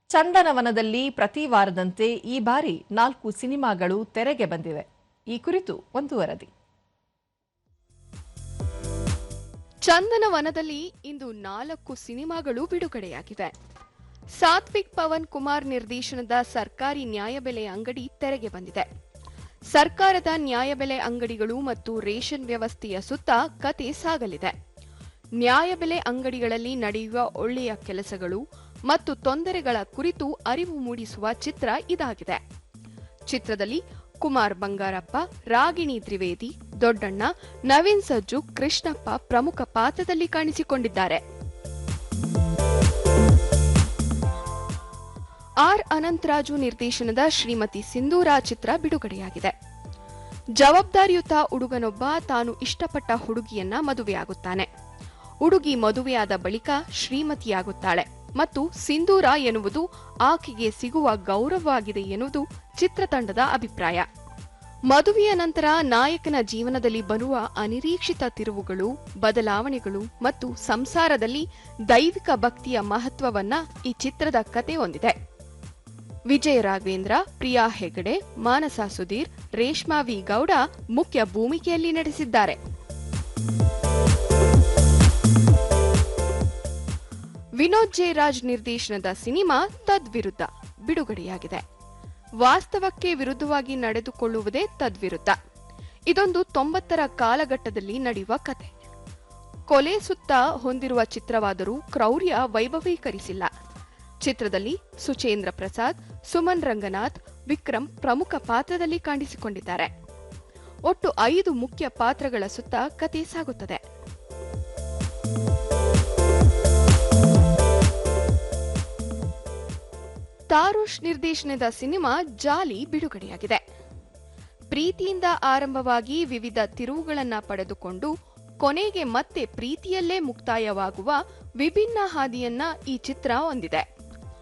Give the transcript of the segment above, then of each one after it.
ಚಂದನವನದಲ್ಲಿ ಪ್ರತಿ ವಾರದಂತೆ ಈ ಬಾರಿ 4 ಸಿನಿಮಾಗಳು ತೆರೆಗೆ ಬಂದಿವೆ. ಈ ಕುರಿತು ಒಂದು ವರದಿ. ಚಂದನವನದಲ್ಲಿ ಇಂದು 4 ಸಿನಿಮಾಗಳು ಬಿಡುಗಡೆಯಾಗಿವೆ. ಸಾತ್ವಿಕ್ ಪವನ್ ಕುಮಾರ್ ನಿರ್ದೇಶನದ ಸರ್ಕಾರಿ ನ್ಯಾಯಬೆಲೆ ಅಂಗಡಿ ತೆರೆಗೆ ಬಂದಿದೆ. ಸರ್ಕಾರದ ನ್ಯಾಯಬೆಲೆ ಅಂಗಡಿಗಳು ಮತ್ತು ರೇಷನ್ ವ್ಯವಸ್ಥೆಯ ಸುತ್ತ ಕತೆ ಸಾಗಲಿದೆ. ನ್ಯಾಯಬೆಲೆ ಅಂಗಡಿಗಳಲ್ಲಿ ನಡೆಯುವ ಒಳ್ಳೆಯ ಕೆಲಸಗಳು ಮತ್ತು ತೊಂದರೆಗಳ ಕುರಿತು ಅರಿವು ಮೂಡಿಸುವ ಚಿತ್ರ ಇದಾಗಿದೆ. ಚಿತ್ರದಲ್ಲಿ ಕುಮಾರ್ ಬಂಗಾರಪ್ಪ, ರಾಗಿಣಿ ತ್ರಿವೇದಿ, ದೊಡ್ಡಣ್ಣ, ನವೀನ್ ಸಜ್ಜು, ಕೃಷ್ಣಪ್ಪ ಪ್ರಮುಖ ಪಾತ್ರದಲ್ಲಿ ಕಾಣಿಸಿಕೊಂಡಿದ್ದಾರೆ. ಆರ್ ಅನಂತರಾಜು ನಿರ್ದೇಶನದ ಶ್ರೀಮತಿ ಸಿಂಧೂರ ಚಿತ್ರ ಬಿಡುಗಡೆಯಾಗಿದೆ. ಜವಾಬ್ದಾರಿಯುತ ಹುಡುಗನೊಬ್ಬ ತಾನು ಇಷ್ಟಪಟ್ಟ ಹುಡುಗಿಯನ್ನ ಮದುವೆಯಾಗುತ್ತಾನೆ. ಹುಡುಗಿ ಮದುವೆಯಾದ ಬಳಿಕ ಶ್ರೀಮತಿಯಾಗುತ್ತಾಳೆ ಮತ್ತು ಸಿಂಧೂರ ಎನ್ನುವುದು ಆಕೆಗೆ ಸಿಗುವ ಗೌರವವಾಗಿದೆ ಎನ್ನುವುದು ಚಿತ್ರತಂಡದ ಅಭಿಪ್ರಾಯ. ಮದುವೆಯ ನಂತರ ನಾಯಕನ ಜೀವನದಲ್ಲಿ ಬರುವ ಅನಿರೀಕ್ಷಿತ ತಿರುವುಗಳು, ಬದಲಾವಣೆಗಳು ಮತ್ತು ಸಂಸಾರದಲ್ಲಿ ದೈವಿಕ ಭಕ್ತಿಯ ಮಹತ್ವವನ್ನ ಈ ಚಿತ್ರದ ಕತೆ ಹೊಂದಿದೆ. ವಿಜಯ ರಾಘವೇಂದ್ರ, ಪ್ರಿಯಾ ಹೆಗಡೆ, ಮಾನಸ ಸುಧೀರ್, ರೇಷ್ಮಾ ವಿ ಗೌಡ ಮುಖ್ಯ ಭೂಮಿಕೆಯಲ್ಲಿ ನಟಿಸಿದ್ದಾರೆ. ವಿನೋದ್ ಜೆ ರಾಜ್ ನಿರ್ದೇಶನದ ಸಿನಿಮಾ ತದ್ವಿರುದ್ಧ ಬಿಡುಗಡೆಯಾಗಿದೆ. ವಾಸ್ತವಕ್ಕೆ ವಿರುದ್ಧವಾಗಿ ನಡೆದುಕೊಳ್ಳುವುದೇ ತದ್ವಿರುದ್ಧ. ಇದೊಂದು 90ರ ಕಾಲಘಟ್ಟದಲ್ಲಿ ನಡೆಯುವ ಕತೆ. ಕೊಲೆ ಸುತ್ತ ಹೊಂದಿರುವ ಚಿತ್ರವಾದರೂ ಕ್ರೌರ್ಯ ವೈಭವೀಕರಿಸಿಲ್ಲ. ಚಿತ್ರದಲ್ಲಿ ಸುಚೇಂದ್ರ ಪ್ರಸಾದ್, ಸುಮನ್ ರಂಗನಾಥ್, ವಿಕ್ರಮ್ ಪ್ರಮುಖ ಪಾತ್ರದಲ್ಲಿ ಕಾಣಿಸಿಕೊಂಡಿದ್ದಾರೆ. ಒಟ್ಟು 5 ಮುಖ್ಯ ಪಾತ್ರಗಳ ಸುತ್ತ ಕತೆ ಸಾಗುತ್ತದೆ. ತಾರುಷ್ ನಿರ್ದೇಶನದ ಸಿನಿಮಾ ಜಾಲಿ ಬಿಡುಗಡೆಯಾಗಿದೆ. ಪ್ರೀತಿಯಿಂದ ಆರಂಭವಾಗಿ ವಿವಿಧ ತಿರುವುಗಳನ್ನ ಪಡೆದುಕೊಂಡು ಕೊನೆಗೆ ಮತ್ತೆ ಪ್ರೀತಿಯಲ್ಲೇ ಮುಕ್ತಾಯವಾಗುವ ವಿಭಿನ್ನ ಹಾದಿಯನ್ನ ಈ ಚಿತ್ರ ಹೊಂದಿದೆ.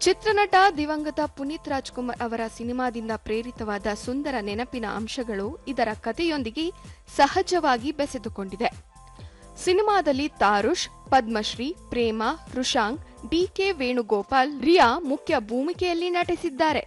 ಚಿತ್ರನಟ ದಿವಂಗತ ಪುನೀತ್ ರಾಜ್ಕುಮಾರ್ ಅವರ ಸಿನಿಮಾದಿಂದ ಪ್ರೇರಿತವಾದ ಸುಂದರ ನೆನಪಿನ ಅಂಶಗಳು ಇದರ ಕಥೆಯೊಂದಿಗೆ ಸಹಜವಾಗಿ ಬೆಸೆದುಕೊಂಡಿದೆ. ಸಿನಿಮಾದಲ್ಲಿ ತಾರುಷ್, ಪದ್ಮಶ್ರೀ, ಪ್ರೇಮ, ರುಷಾಂಗ್, ಡಿಕೆ ವೇಣುಗೋಪಾಲ್, ರಿಯಾ ಮುಖ್ಯ ಭೂಮಿಕೆಯಲ್ಲಿ ನಟಿಸಿದ್ದಾರೆ.